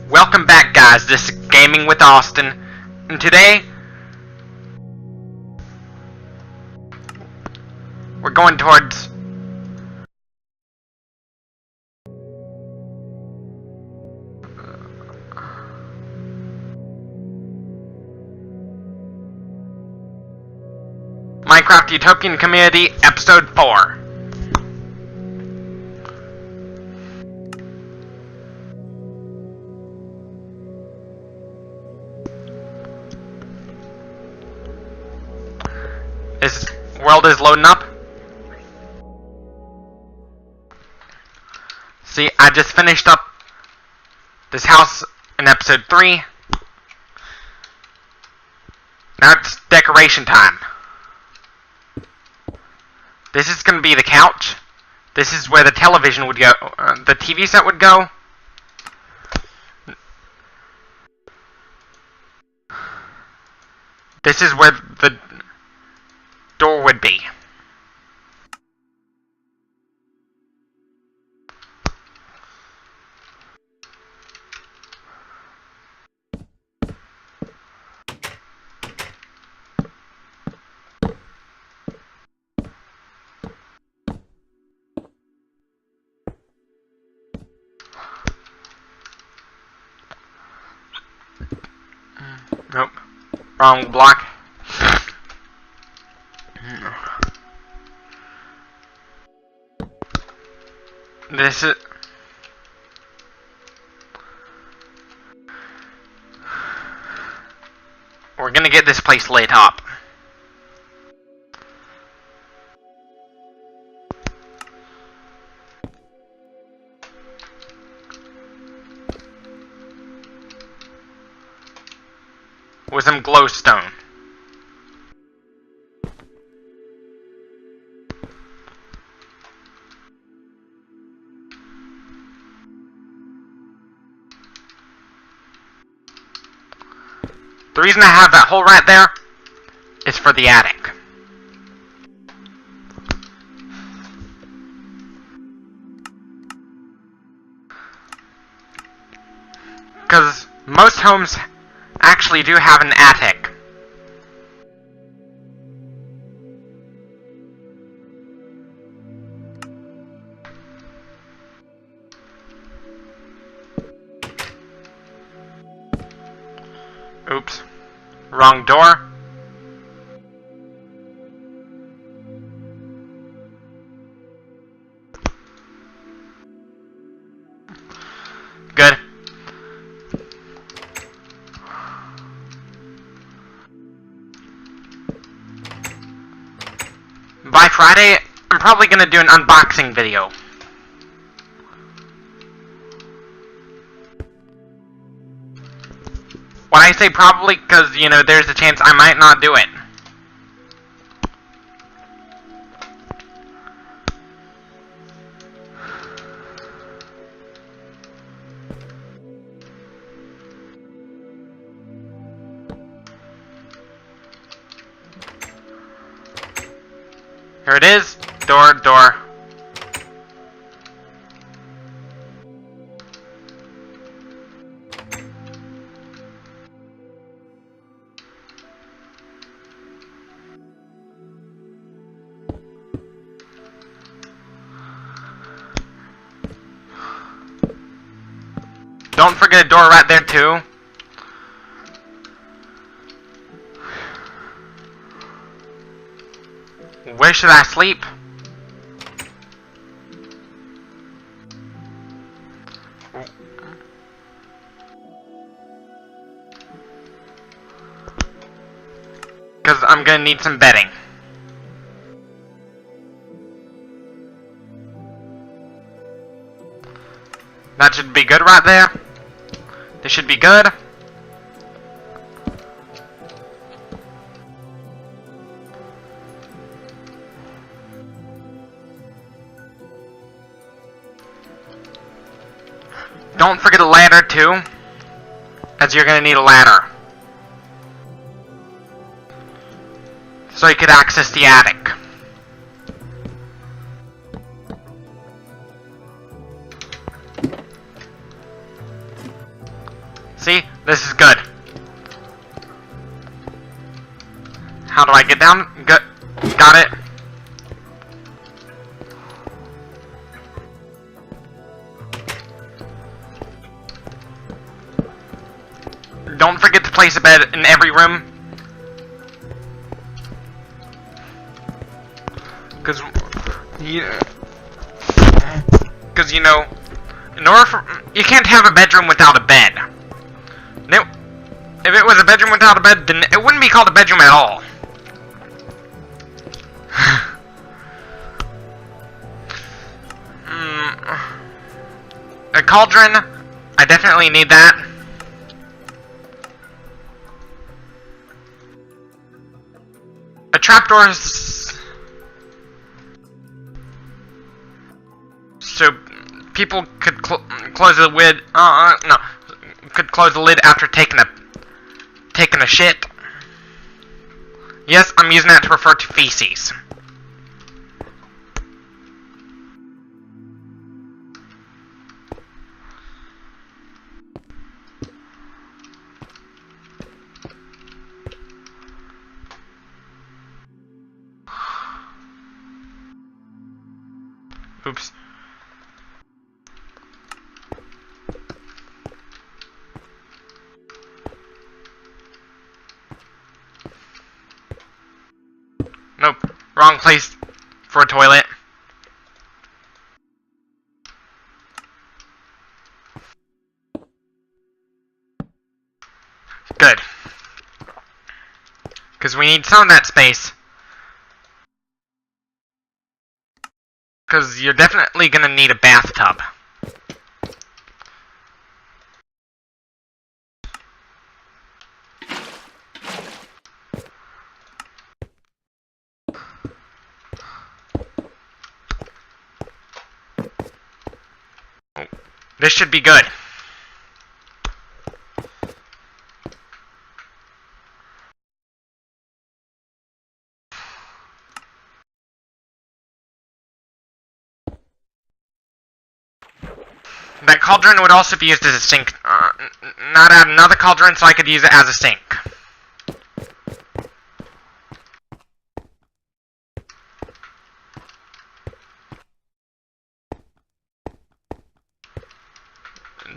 Welcome back, guys. This is Gaming with Austin, and today we're going towards Minecraft Utopian Community Episode 4. This world is loading up. See, I just finished up this house in episode 3. Now it's decoration time. This is going to be the couch. This is where the television would go, the TV set would go. This is where the door would be. Nope. Wrong block. This is... We're gonna get this place lit up. With some glowstone. The reason I have that hole right there is for the attic. Because most homes actually do have an attic. Oops. Wrong door. Good. By Friday, I'm probably gonna do an unboxing video. When I say probably, because, you know, there's a chance I might not do it. Here it is. Door. Don't forget a door right there too. Where should I sleep? Because I'm gonna need some bedding. That should be good right there. This should be good. Don't forget a ladder too, as you're gonna need a ladder. So you could access the attic. See? This is good. How do I get down? Good. Got it. Don't forget to place a bed in every room. Because you know, in order for, you can't have a bedroom without a bed. No, if it was a bedroom without a bed, then it wouldn't be called a bedroom at all. A cauldron, I definitely need that. A trapdoor is so people could close the lid. No, could close the lid after taking a shit. Yes, I'm using that to refer to feces. Oops. Nope. Wrong place for a toilet. Good. Because we need some of that space. Because you're definitely going to need a bathtub. Oh, this should be good. That cauldron would also be used as a sink. Not add another cauldron so I could use it as a sink.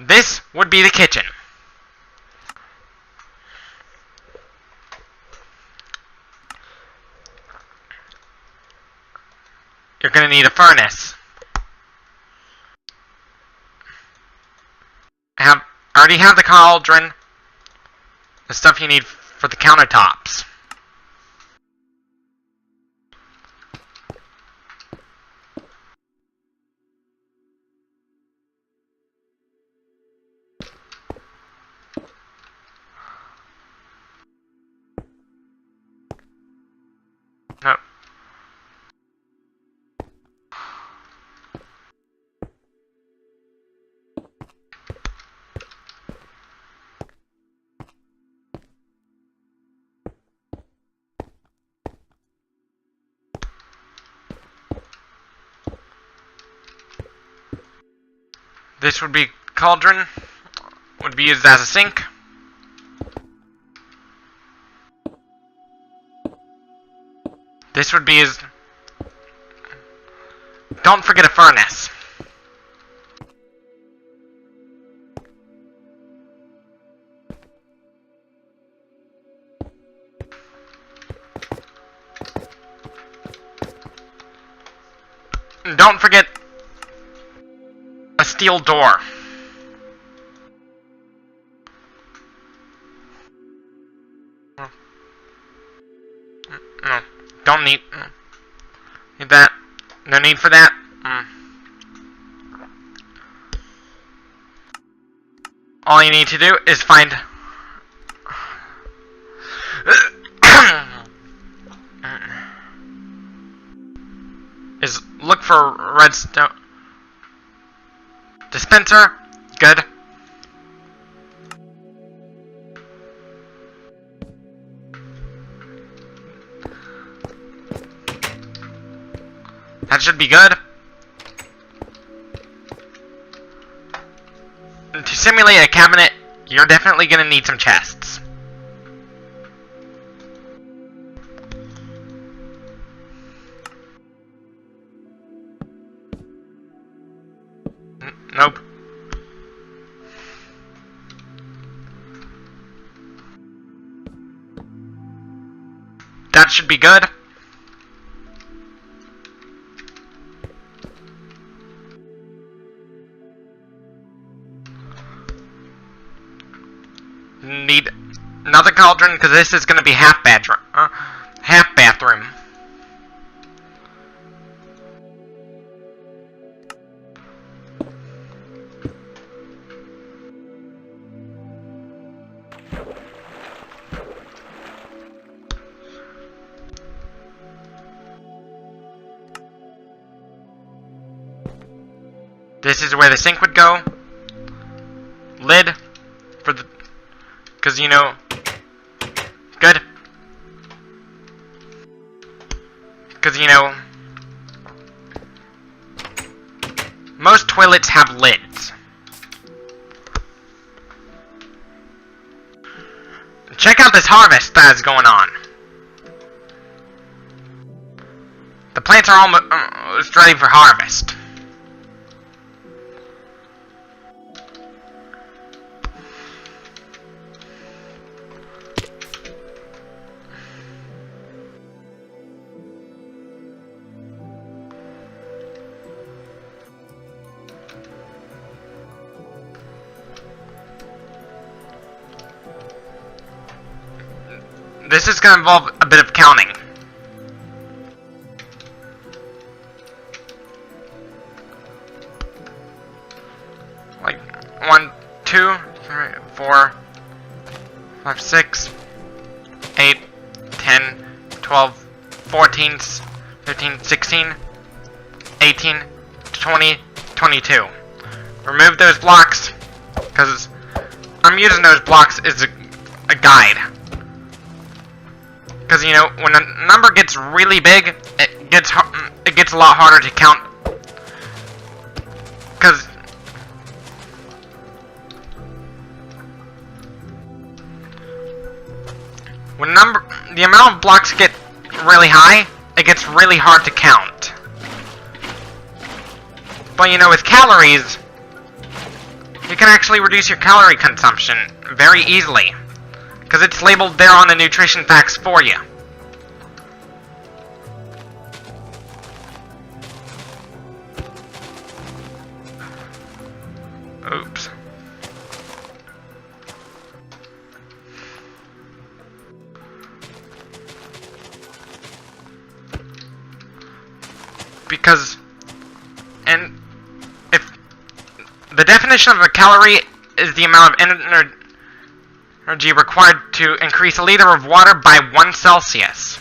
This would be the kitchen. You're gonna need a furnace. I already have the cauldron. The stuff you need for the countertops. No. This would be cauldron. Would be used as a sink. This would be used. Don't forget a furnace. And don't forget a steel door. No, don't need that. No need for that. All you need to do is find is look for redstone dispenser. Good. That should be good. To simulate a cabinet, You're definitely gonna need some chests. Nope. That should be good. Need another cauldron because this is going to be half bathroom. Half bathroom. This is where the sink would go. Lid for the, because you know, good. Because you know, most toilets have lids. Check out this harvest that is going on. The plants are almost ready for harvest. This is going to involve a bit of counting. Like 1, 2, 3, 4, 5, 6, 8, 10, 12, 14, 15, 16, 18, 20, 22. Remove those blocks, because I'm using those blocks as a guide. Because, you know, when a number gets really big, it gets a lot harder to count. Because when the amount of blocks get really high, it gets really hard to count. But, you know, with calories, you can actually reduce your calorie consumption very easily. Because it's labeled there on the nutrition facts for you. Oops. Because, and if the definition of a calorie is the amount of energy required to increase a liter of water by 1 Celsius.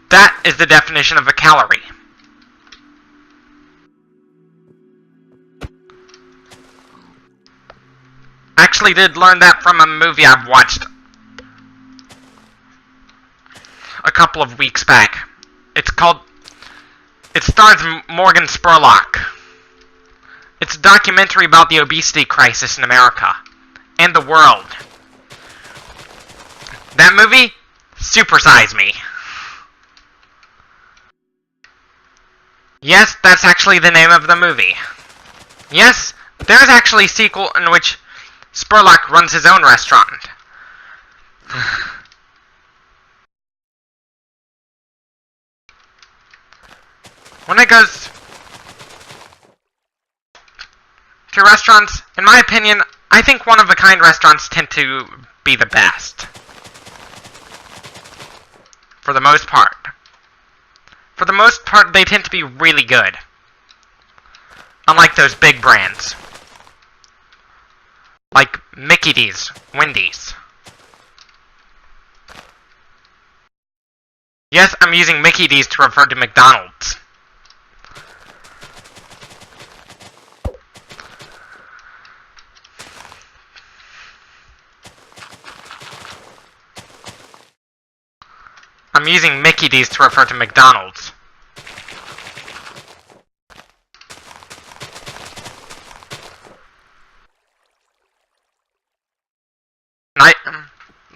That is the definition of a calorie. I actually did learn that from a movie I've watched a couple of weeks back. It stars Morgan Spurlock. It's a documentary about the obesity crisis in America and the world. That movie? Super Size Me. Yes, that's actually the name of the movie. Yes, there's actually a sequel in which Spurlock runs his own restaurant. When it goes to restaurants, in my opinion, I think one-of-a-kind restaurants tend to be the best. For the most part. For the most part, they tend to be really good. Unlike those big brands. Like Mickey D's, Wendy's. Yes, I'm using Mickey D's to refer to McDonald's. I'm using Mickey D's to refer to McDonald's.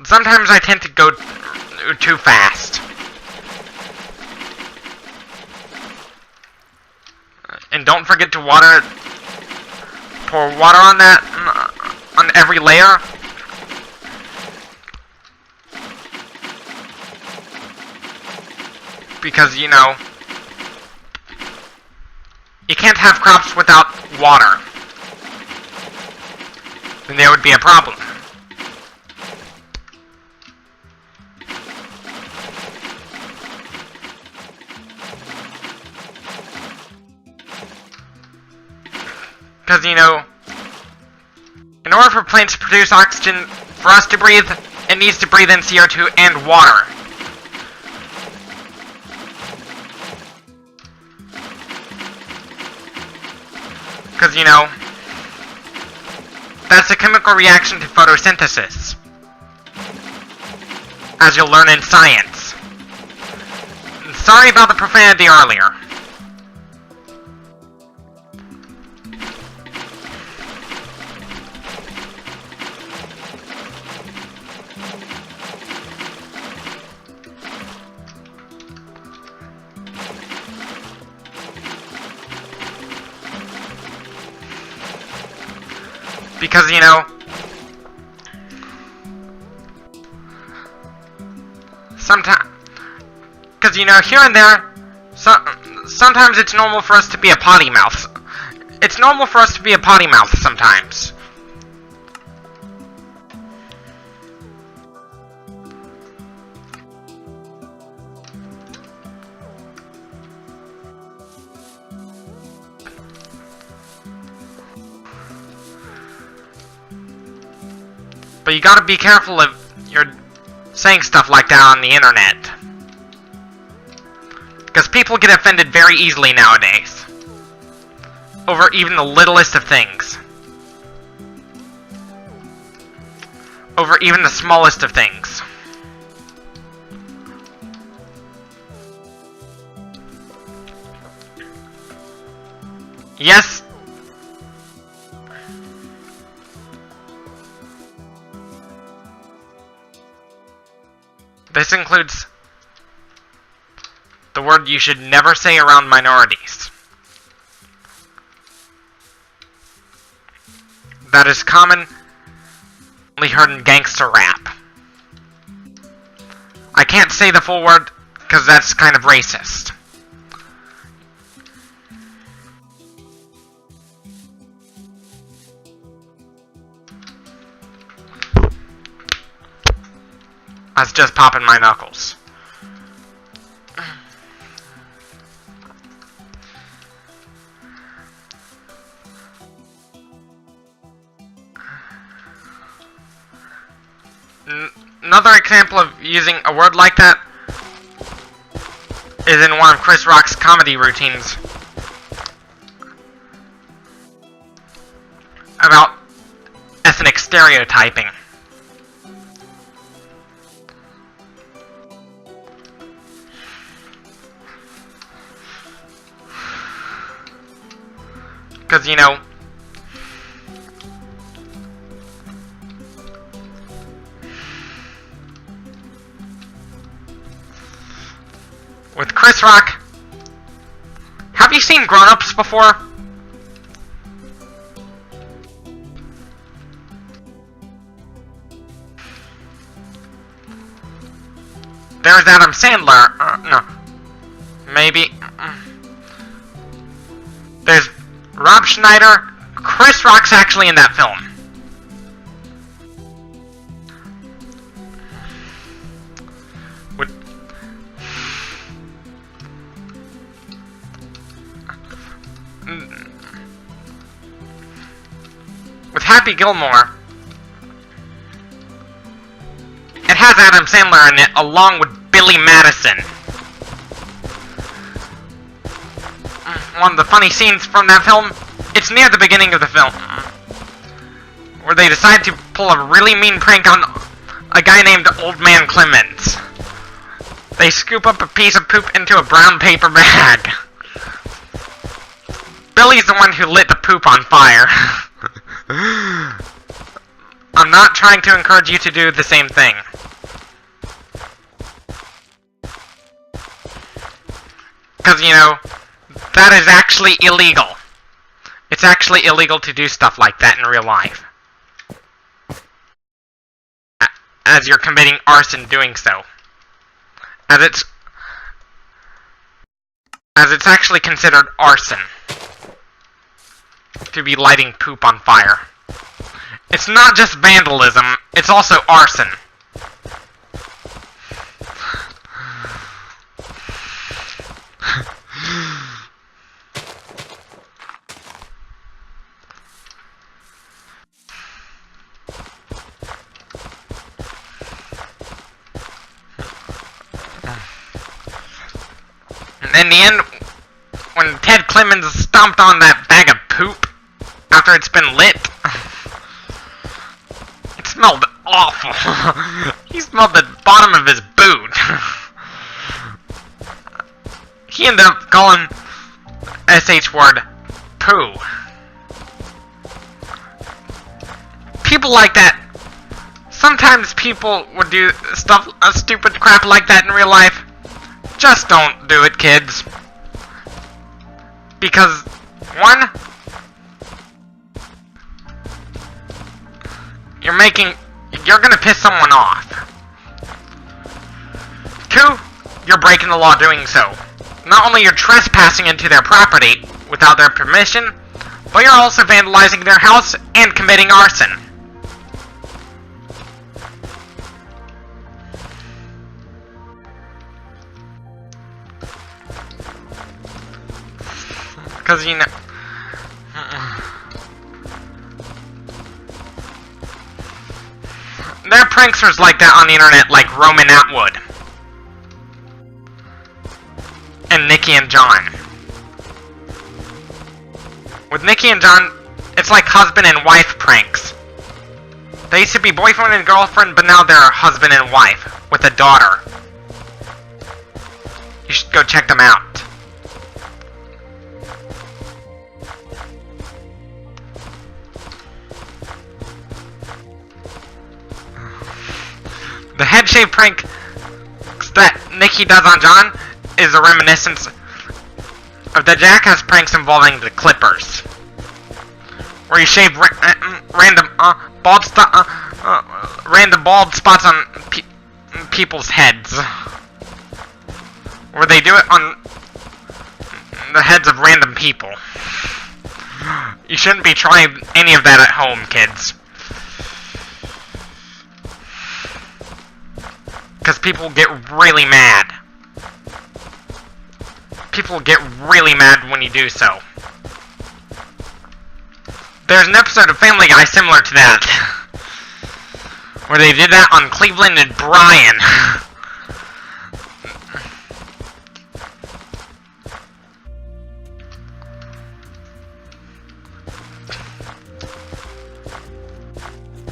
Sometimes I tend to go too fast. And don't forget to pour water on that, on every layer. Because, you know, you can't have crops without water. Then there would be a problem. Because, you know, in order for plants to produce oxygen for us to breathe, it needs to breathe in CO2 and water. Because, you know, that's a chemical reaction to photosynthesis, as you'll learn in science. Sorry about the profanity earlier. Because, you know, because, you know, here and there, sometimes it's normal for us to be a potty mouth. It's normal for us to be a potty mouth sometimes. But you gotta be careful if you're saying stuff like that on the internet. Because people get offended very easily nowadays. Over even the littlest of things. Over even the smallest of things. Yes. This includes the word you should never say around minorities. That is commonly heard in gangster rap. I can't say the full word because that's kind of racist. I was just popping my knuckles. Another example of using a word like that is in one of Chris Rock's comedy routines about ethnic stereotyping. Because, you know, with Chris Rock, have you seen Grown Ups before? There's Adam Sandler. No. Maybe. There's Rob Schneider. Chris Rock's actually in that film. With Happy Gilmore, it has Adam Sandler in it, along with Billy Madison. One of the funny scenes from that film, it's near the beginning of the film, where they decide to pull a really mean prank on a guy named Old Man Clemens. They scoop up a piece of poop into a brown paper bag. Billy's the one who lit the poop on fire. On I'm not trying to encourage you to do the same thing. Because, you know, that is actually illegal. It's actually illegal to do stuff like that in real life. As you're committing arson doing so. As it's actually considered arson. To be lighting poop on fire. It's not just vandalism, it's also arson. In the end, when Ted Clemens stomped on that bag of poop after it's been lit, it smelled awful. He smelled the bottom of his boot. He ended up calling SH word poo. People like that. Sometimes people would do stuff, stupid crap like that in real life. Just don't do it, kids. Because, one, you're gonna piss someone off. Two, you're breaking the law doing so. Not only you're trespassing into their property without their permission, but you're also vandalizing their house and committing arson. Because, you know... There are pranksters like that on the internet, like Roman Atwood. And Nikki and John. With Nikki and John, it's like husband and wife pranks. They used to be boyfriend and girlfriend, but now they're husband and wife, with a daughter. You should go check them out. The head shave prank that Nikki does on John is a reminiscence of the Jackass pranks involving the Clippers, where you shave random bald spots on people's heads, where they do it on the heads of random people. You shouldn't be trying any of that at home, kids. Because people get really mad. People get really mad when you do so. There's an episode of Family Guy similar to that, where they did that on Cleveland and Brian.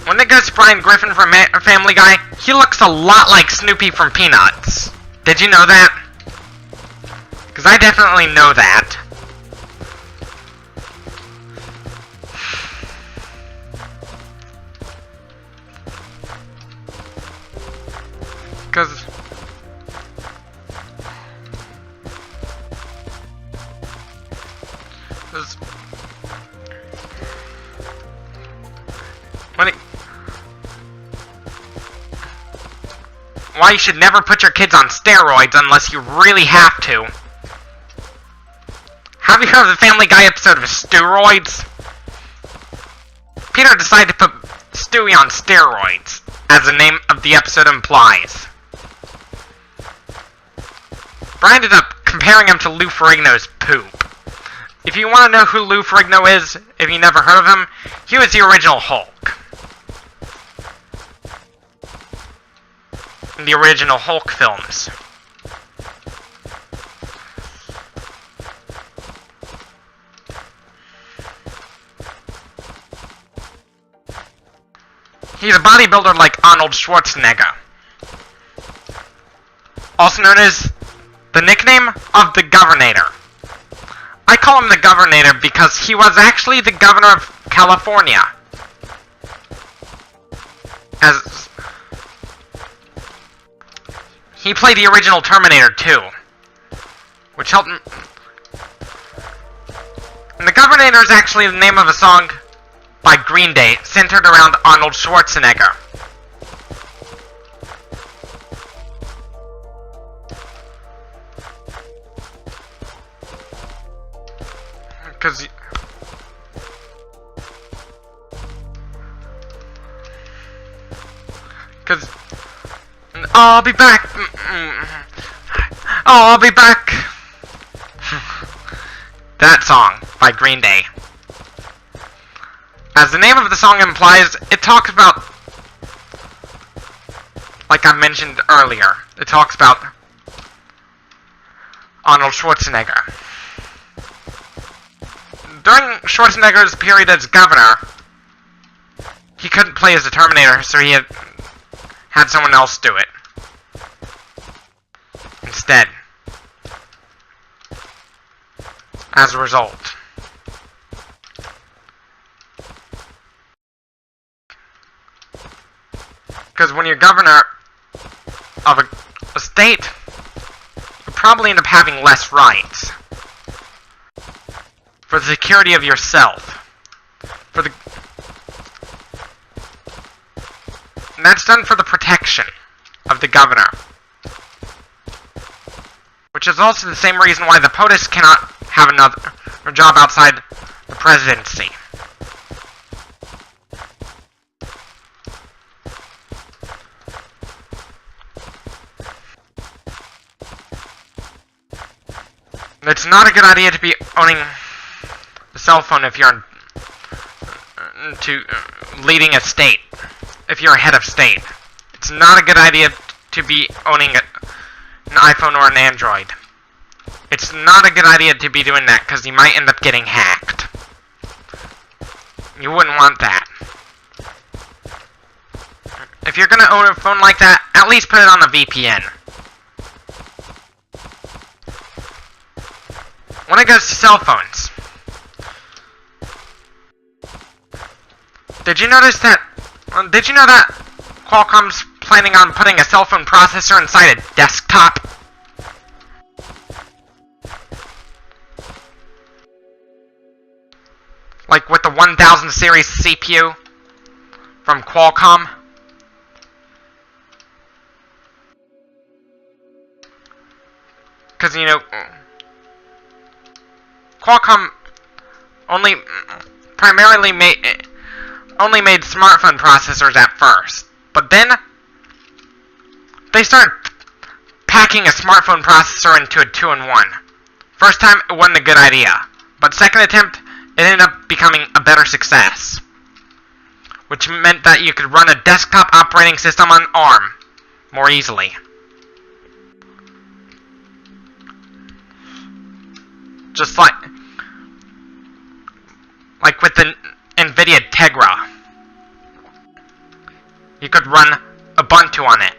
When it goes to Brian Griffin from Family Guy, he looks a lot like Snoopy from Peanuts. Did you know that? Because I definitely know that. Because... why you should never put your kids on steroids unless you really have to. Have you heard of the Family Guy episode of steroids? Peter decided to put Stewie on steroids, as the name of the episode implies. Brian ended up comparing him to Lou Ferrigno's poop. If you want to know who Lou Ferrigno is, if you never heard of him, he was the original Hulk. In the original Hulk films. He's a bodybuilder like Arnold Schwarzenegger. Also known as the nickname of the Governator. I call him the Governator because he was actually the governor of California. as he played the original Terminator 2, which helped. And the Governator is actually the name of a song by Green Day, centered around Arnold Schwarzenegger. Because I'll be back. Oh, I'll be back. That song by Green Day. As the name of the song implies, it talks about, like I mentioned earlier, it talks about Arnold Schwarzenegger. During Schwarzenegger's period as governor, he couldn't play as the Terminator, so he had someone else do it instead. As a result, because when you're governor of a state, you probably end up having less rights for the security of yourself. And that's done for the protection of the governor. Which is also the same reason why the POTUS cannot have another job outside the presidency. It's not a good idea to be owning a cell phone if you're leading a state. If you're a head of state, it's not a good idea to be owning an iPhone or an Android. It's not a good idea to be doing that because you might end up getting hacked. You wouldn't want that. If you're gonna own a phone like that, at least put it on a VPN. When it goes to cell phones, did you know that Qualcomm's planning on putting a cell phone processor inside a desktop? Like with the 1000 series CPU from Qualcomm? Because, you know, Qualcomm primarily made smartphone processors at first, but then they started packing a smartphone processor into a 2-in-1. First time, it wasn't a good idea, but second attempt, it ended up becoming a better success, which meant that you could run a desktop operating system on ARM more easily. Just like with the NVIDIA Tegra, you could run Ubuntu on it.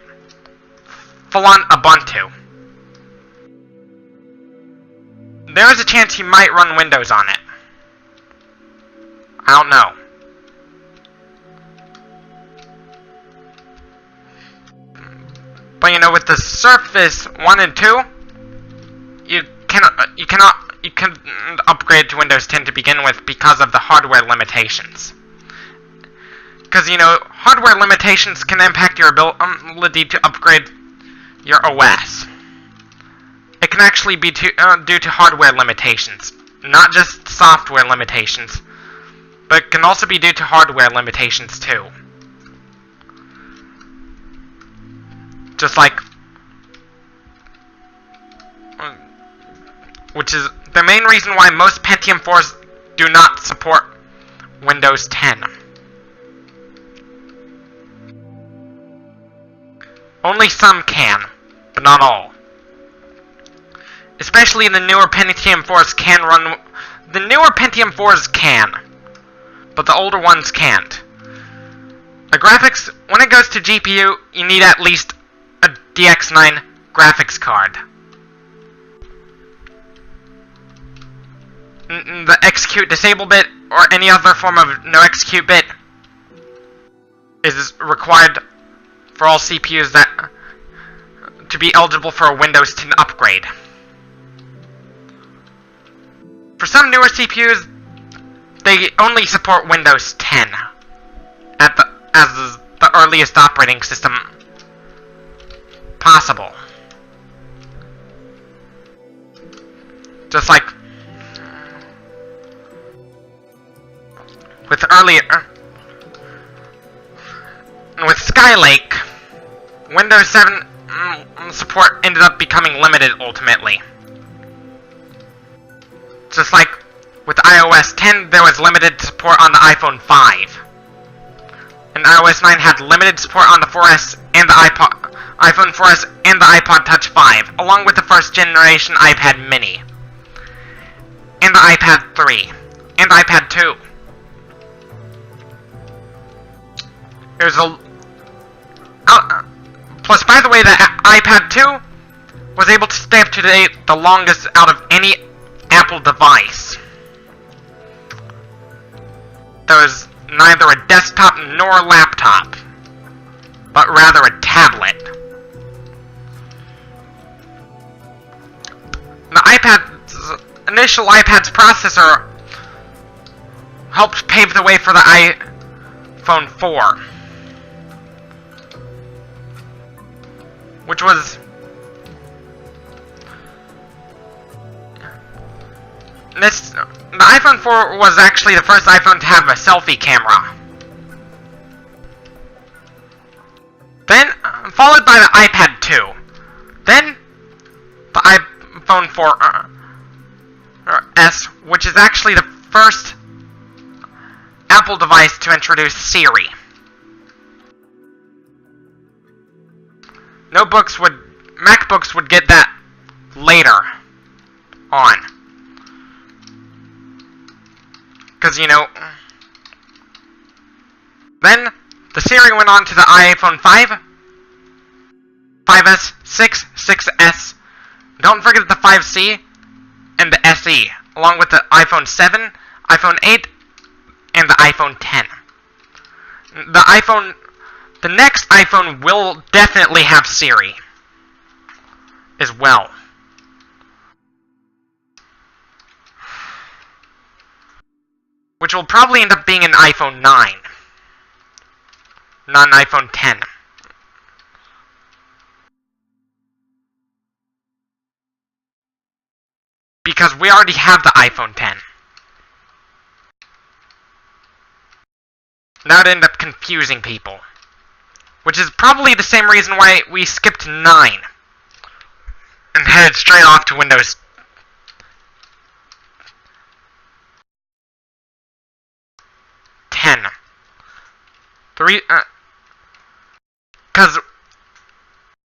Full-on Ubuntu. There is a chance you might run Windows on it. I don't know. But you know, with the Surface 1 and 2, you can upgrade to Windows 10 to begin with because of the hardware limitations. Because, you know, hardware limitations can impact your ability to upgrade your OS. It can actually be due to hardware limitations, not just software limitations, but it can also be due to hardware limitations too. Just like, which is the main reason why most Pentium 4s do not support Windows 10. Only some can, but not all. Especially the newer Pentium 4s can run... The newer Pentium 4s can, but the older ones can't. The graphics, when it goes to GPU, you need at least a DX9 graphics card. The execute disable bit, or any other form of no execute bit, is required for all CPUs that to be eligible for a Windows 10 upgrade. For some newer CPUs, they only support Windows 10 as the earliest operating system possible. Just like with Skylake, Windows 7 support ended up becoming limited ultimately. Just like with iOS 10, there was limited support on the iPhone 5. And iOS 9 had limited support on the 4S and the iPhone 4S and the iPod Touch 5, along with the first generation iPad Mini. And the iPad 3. And the iPad 2. There's a... plus, by the way, the iPad 2 was able to stay up to date the longest out of any Apple device. There was neither a desktop nor a laptop, but rather a tablet. The initial iPad's processor helped pave the way for the iPhone 4, which was the iPhone 4 was actually the first iPhone to have a selfie camera. Then, followed by the iPad 2. Then, the iPhone 4S, which is actually the first Apple device to introduce Siri. MacBooks would get that later on. Because, you know, then the Siri went on to the iPhone 5, 5S, 6, 6S, don't forget the 5C, and the SE, along with the iPhone 7, iPhone 8, and the iPhone 10. The next iPhone will definitely have Siri as well. Which will probably end up being an iPhone 9. Not an iPhone 10. Because we already have the iPhone 10. That would end up confusing people. Which is probably the same reason why we skipped 9. And headed straight off to Windows 10. Because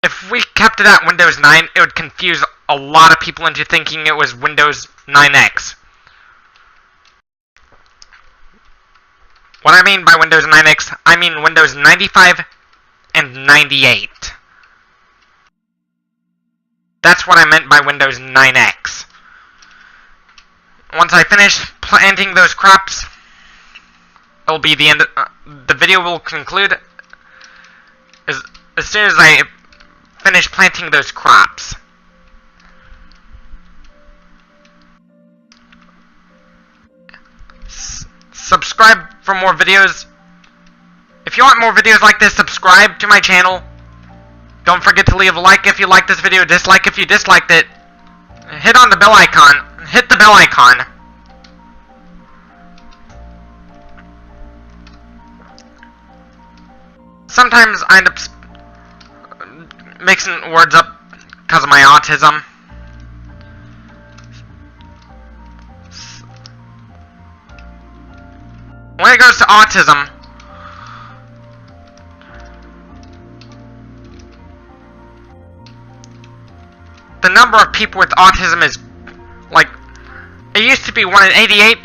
if we kept it at Windows 9, it would confuse a lot of people into thinking it was Windows 9X. What I mean by Windows 9X, I mean Windows 95 and 98. That's what I meant by Windows 9X. Once I finish planting those crops, it'll be the end. The video will conclude as soon as I finish planting those crops. Subscribe for more videos. If you want more videos like this, subscribe to my channel. Don't forget to leave a like if you liked this video, dislike if you disliked it. Hit on the bell icon. Hit the bell icon. Sometimes I end up mixing words up because of my autism. When it goes to autism, the number of people with autism is, like, it used to be 1 in 88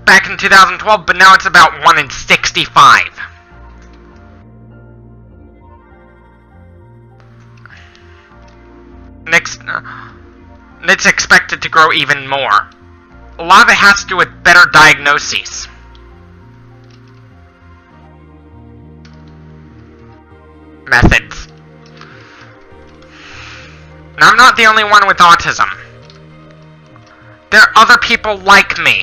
back in 2012, but now it's about 1 in 65. It's expected to grow even more. A lot of it has to do with better diagnoses. methods. Now, I'm not the only one with autism. There are other people like me.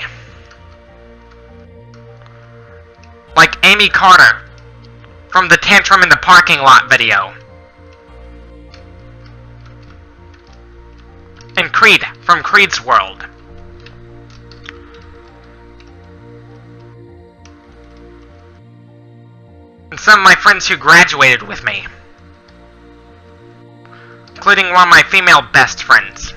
Like Amy Carter from the Tantrum in the Parking Lot video. And Creed from Creed's World. And some of my friends who graduated with me. Including one of my female best friends.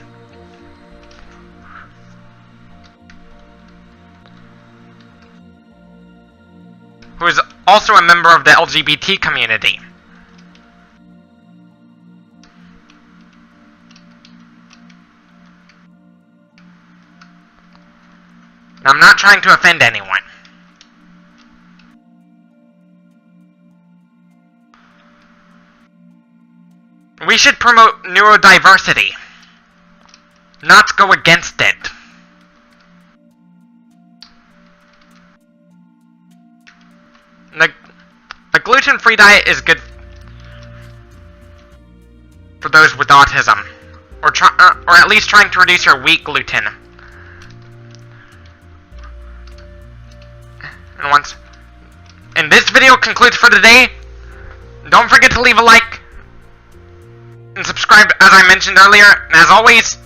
Who is also a member of the LGBT community. I'm not trying to offend anyone. We should promote neurodiversity, not go against it. The gluten-free diet is good for those with autism, or at least trying to reduce your wheat gluten. And this video concludes for today. Don't forget to leave a like and subscribe, as I mentioned earlier. And as always,